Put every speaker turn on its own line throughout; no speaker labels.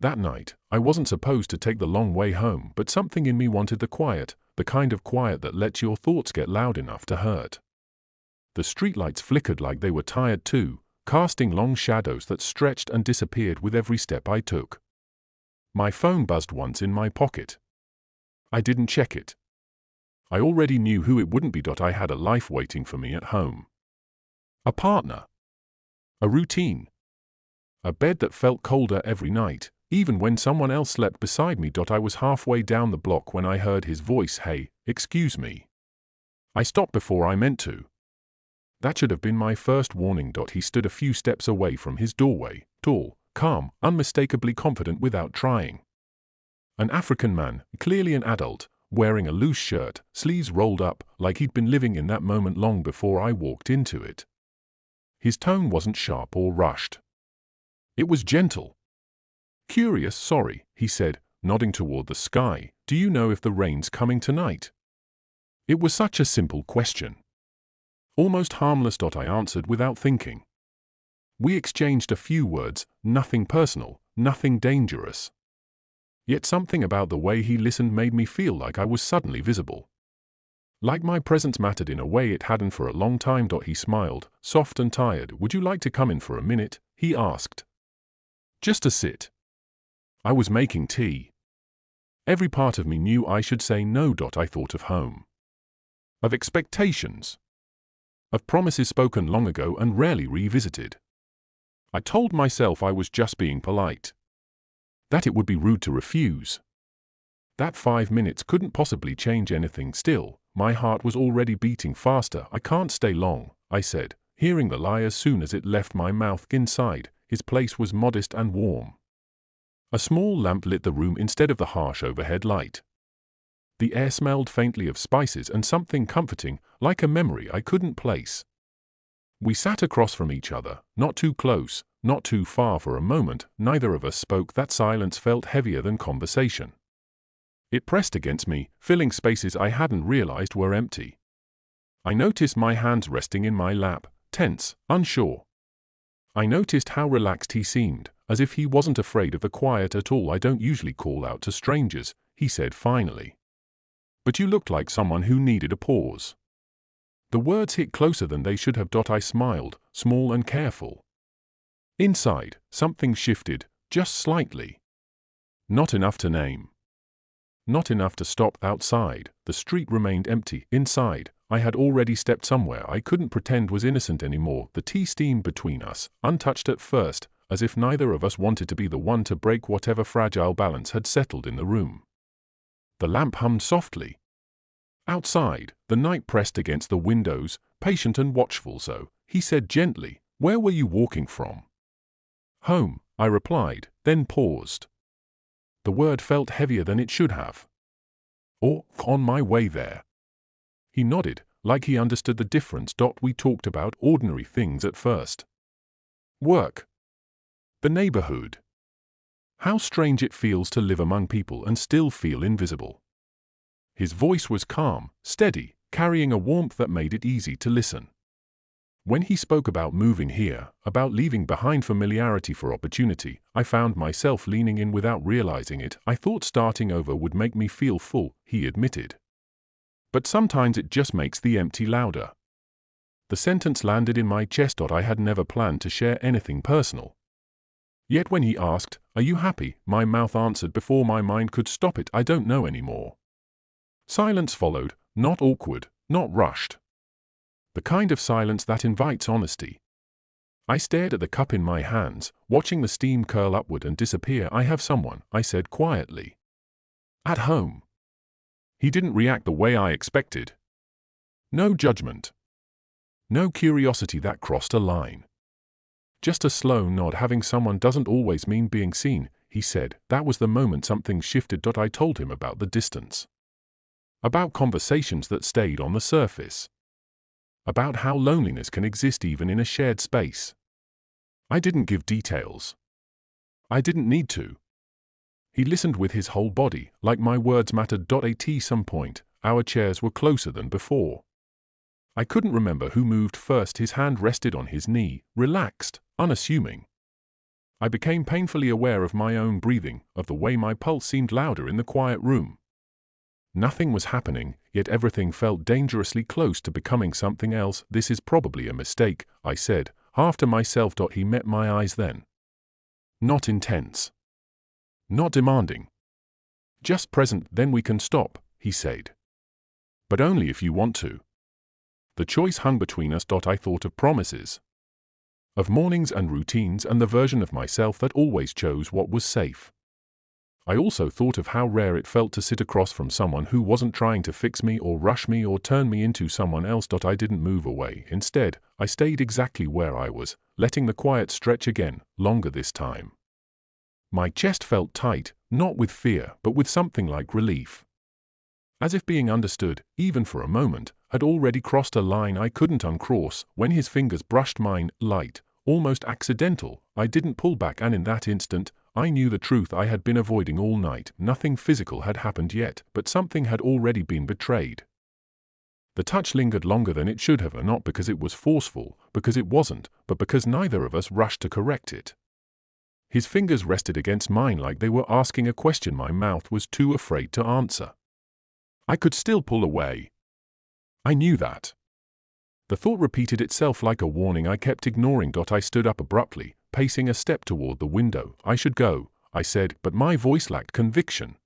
That night, I wasn't supposed to take the long way home, but something in me wanted the quiet, the kind of quiet that lets your thoughts get loud enough to hurt. The streetlights flickered like they were tired too, casting long shadows that stretched and disappeared with every step I took. My phone buzzed once in my pocket. I didn't check it. I already knew who it wouldn't be. I had a life waiting for me at home. A partner. A routine. A bed that felt colder every night, even when someone else slept beside me. I was halfway down the block when I heard his voice. "Hey, excuse me." I stopped before I meant to. That should have been my first warning. He stood a few steps away from his doorway, tall, calm, unmistakably confident without trying. An African man, clearly an adult, wearing a loose shirt, sleeves rolled up, like he'd been living in that moment long before I walked into it. His tone wasn't sharp or rushed. It was gentle. "Curious, sorry," he said, nodding toward the sky. "Do you know if the rain's coming tonight?" It was such a simple question. Almost harmless. I answered without thinking. We exchanged a few words, nothing personal, nothing dangerous. Yet something about the way he listened made me feel like I was suddenly visible. Like my presence mattered in a way it hadn't for a long time. He smiled, soft and tired. "Would you like to come in for a minute?" he asked. "Just to sit." I was making tea. Every part of me knew I should say no. I thought of home. Of expectations. Of promises spoken long ago and rarely revisited. I told myself I was just being polite. That it would be rude to refuse. That 5 minutes couldn't possibly change anything. Still, my heart was already beating faster. "I can't stay long," I said, hearing the lie as soon as it left my mouth. Inside, his place was modest and warm. A small lamp lit the room instead of the harsh overhead light. The air smelled faintly of spices and something comforting, like a memory I couldn't place. We sat across from each other, not too close, not too far. For a moment, neither of us spoke. That silence felt heavier than conversation. It pressed against me, filling spaces I hadn't realized were empty. I noticed my hands resting in my lap, tense, unsure. I noticed how relaxed he seemed, as if he wasn't afraid of the quiet at all. "I don't usually call out to strangers," he said finally. "But you looked like someone who needed a pause." The words hit closer than they should have. I smiled, small and careful. Inside, something shifted, just slightly. Not enough to name. Not enough to stop. Outside, the street remained empty. Inside, I had already stepped somewhere I couldn't pretend was innocent anymore. The tea steamed between us, untouched at first, as if neither of us wanted to be the one to break whatever fragile balance had settled in the room. The lamp hummed softly. Outside, the night pressed against the windows, patient and watchful. "So," he said gently, "where were you walking from?" "Home," I replied, then paused. The word felt heavier than it should have. "Or, on my way there." He nodded, like he understood the difference. We talked about ordinary things at first. Work. The neighborhood. How strange it feels to live among people and still feel invisible. His voice was calm, steady, carrying a warmth that made it easy to listen. When he spoke about moving here, about leaving behind familiarity for opportunity, I found myself leaning in without realizing it. "I thought starting over would make me feel full," he admitted. "But sometimes it just makes the empty louder." The sentence landed in my chest. I had never planned to share anything personal. Yet when he asked, "Are you happy?" my mouth answered before my mind could stop it. "I don't know anymore." Silence followed, not awkward, not rushed. The kind of silence that invites honesty. I stared at the cup in my hands, watching the steam curl upward and disappear. "I have someone," I said quietly. "At home." He didn't react the way I expected. No judgment. No curiosity that crossed a line. Just a slow nod. "Having someone doesn't always mean being seen," he said. That was the moment something shifted. I told him about the distance. About conversations that stayed on the surface. About how loneliness can exist even in a shared space. I didn't give details. I didn't need to. He listened with his whole body, like my words mattered. At some point, our chairs were closer than before. I couldn't remember who moved first. His hand rested on his knee, relaxed, unassuming. I became painfully aware of my own breathing, of the way my pulse seemed louder in the quiet room. Nothing was happening, yet everything felt dangerously close to becoming something else. "This is probably a mistake," I said, half to myself. He met my eyes then. Not intense. Not demanding. "Just present." "Then we can stop," he said. "But only if you want to." The choice hung between us. I thought of promises. Of mornings and routines and the version of myself that always chose what was safe. I also thought of how rare it felt to sit across from someone who wasn't trying to fix me or rush me or turn me into someone else. I didn't move away. Instead, I stayed exactly where I was, letting the quiet stretch again, longer this time. My chest felt tight, not with fear, but with something like relief. As if being understood, even for a moment, had already crossed a line I couldn't uncross. When his fingers brushed mine, light, almost accidental, I didn't pull back, and in that instant, I knew the truth I had been avoiding all night. Nothing physical had happened yet, but something had already been betrayed. The touch lingered longer than it should have, and not because it was forceful, because it wasn't, but because neither of us rushed to correct it. His fingers rested against mine like they were asking a question my mouth was too afraid to answer. I could still pull away. I knew that. The thought repeated itself like a warning I kept ignoring. I stood up abruptly, pacing a step toward the window. "I should go," I said, but my voice lacked conviction.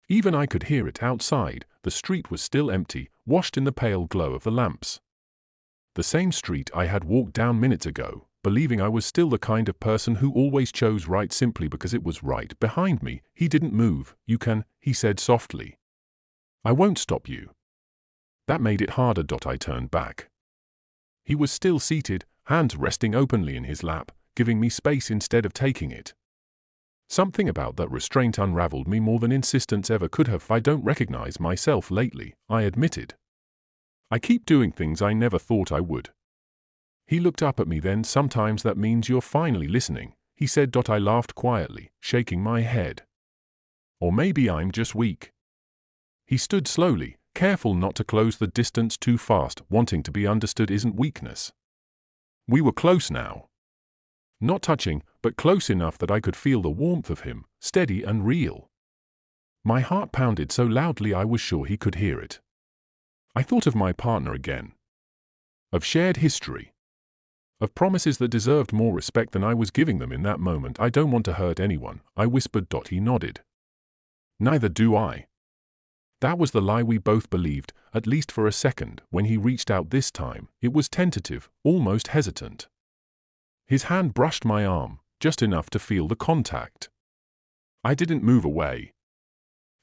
Even I could hear it outside. The street was still empty, washed in the pale glow of the lamps. The same street I had walked down minutes ago, believing I was still the kind of person who always chose right simply because it was right. Behind me, he didn't move. "You can," he said softly. "I won't stop you." That made it harder. I turned back. He was still seated, hands resting openly in his lap, giving me space instead of taking it. Something about that restraint unraveled me more than insistence ever could have. "I don't recognize myself lately," I admitted. "I keep doing things I never thought I would." He looked up at me then. "Sometimes that means you're finally listening," he said. I laughed quietly, shaking my head. "Or maybe I'm just weak." He stood slowly, careful not to close the distance too fast. Wanting to be understood isn't weakness. We were close now. Not touching, but close enough that I could feel the warmth of him, steady and real. My heart pounded so loudly I was sure he could hear it. I thought of my partner again. Of shared history. Of promises that deserved more respect than I was giving them in that moment. "I don't want to hurt anyone," I whispered. He nodded. "Neither do I." That was the lie we both believed, at least for a second. When he reached out this time, it was tentative, almost hesitant. His hand brushed my arm, just enough to feel the contact. I didn't move away.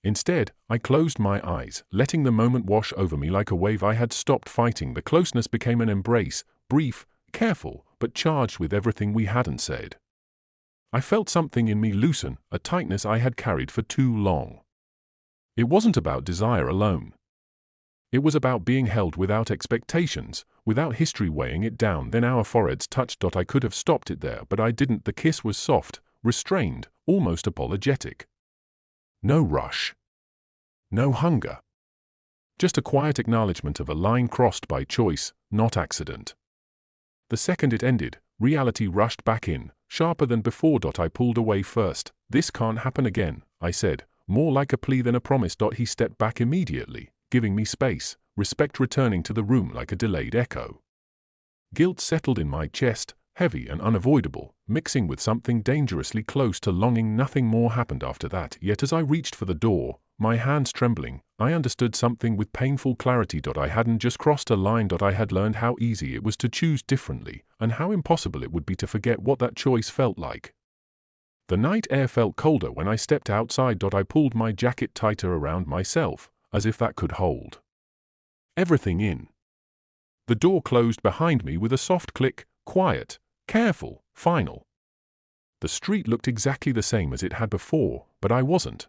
Instead, I closed my eyes, letting the moment wash over me like a wave. I had stopped fighting. The closeness became an embrace, brief, careful, but charged with everything we hadn't said. I felt something in me loosen, a tightness I had carried for too long. It wasn't about desire alone. It was about being held without expectations, without history weighing it down. Then our foreheads touched. I could have stopped it there, but I didn't. The kiss was soft, restrained, almost apologetic. No rush. No hunger. Just a quiet acknowledgement of a line crossed by choice, not accident. The second it ended, reality rushed back in, sharper than before. I pulled away first. "This can't happen again," I said, more like a plea than a promise. He stepped back immediately, giving me space, respect returning to the room like a delayed echo. Guilt settled in my chest, heavy and unavoidable, mixing with something dangerously close to longing. Nothing more happened after that. Yet as I reached for the door, my hands trembling, I understood something with painful clarity. I hadn't just crossed a line. I had learned how easy it was to choose differently, and how impossible it would be to forget what that choice felt like. The night air felt colder when I stepped outside. I pulled my jacket tighter around myself, as if that could hold everything in. The door closed behind me with a soft click, quiet, careful, final. The street looked exactly the same as it had before, but I wasn't.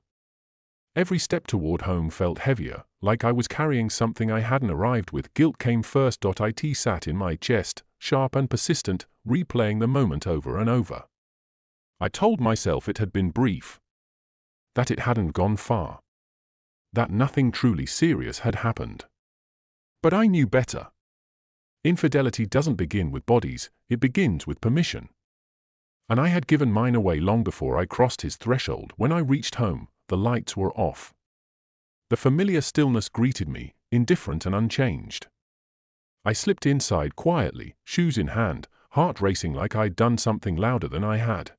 Every step toward home felt heavier, like I was carrying something I hadn't arrived with. Guilt came first. It sat in my chest, sharp and persistent, replaying the moment over and over. I told myself it had been brief. That it hadn't gone far. That nothing truly serious had happened. But I knew better. Infidelity doesn't begin with bodies, it begins with permission. And I had given mine away long before I crossed his threshold. When I reached home, the lights were off. The familiar stillness greeted me, indifferent and unchanged. I slipped inside quietly, shoes in hand, heart racing like I'd done something louder than I had.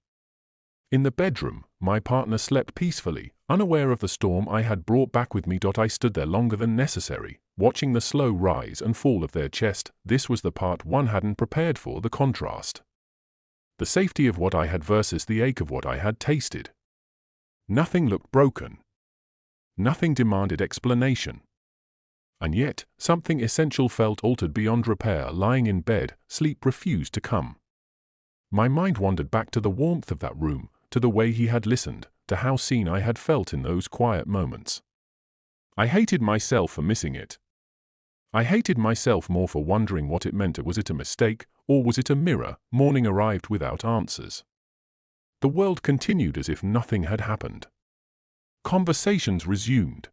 In the bedroom, my partner slept peacefully, unaware of the storm I had brought back with me. I stood there longer than necessary, watching the slow rise and fall of their chest. This was the part one hadn't prepared for, the contrast. The safety of what I had versus the ache of what I had tasted. Nothing looked broken. Nothing demanded explanation. And yet, something essential felt altered beyond repair. Lying in bed, sleep refused to come. My mind wandered back to the warmth of that room, to the way he had listened, to how seen I had felt in those quiet moments. I hated myself for missing it. I hated myself more for wondering what it meant. Was it a mistake, or was it a mirror? Morning arrived without answers. The world continued as if nothing had happened. Conversations resumed.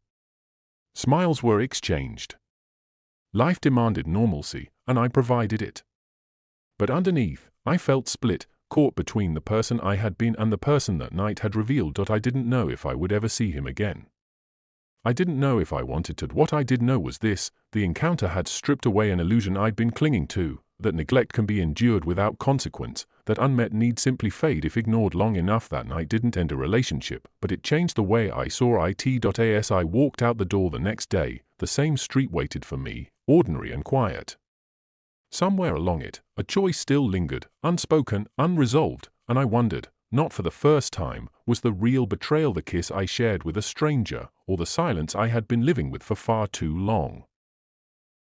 Smiles were exchanged. Life demanded normalcy, and I provided it. But underneath, I felt split, caught between the person I had been and the person that night had revealed. I didn't know if I would ever see him again. I didn't know if I wanted to. What I did know was this: the encounter had stripped away an illusion I'd been clinging to, that neglect can be endured without consequence, that unmet needs simply fade if ignored long enough. That night didn't end a relationship, but it changed the way I saw it. As I walked out the door the next day, the same street waited for me, ordinary and quiet. Somewhere along it, a choice still lingered, unspoken, unresolved, and I wondered, not for the first time, was the real betrayal the kiss I shared with a stranger, or the silence I had been living with for far too long?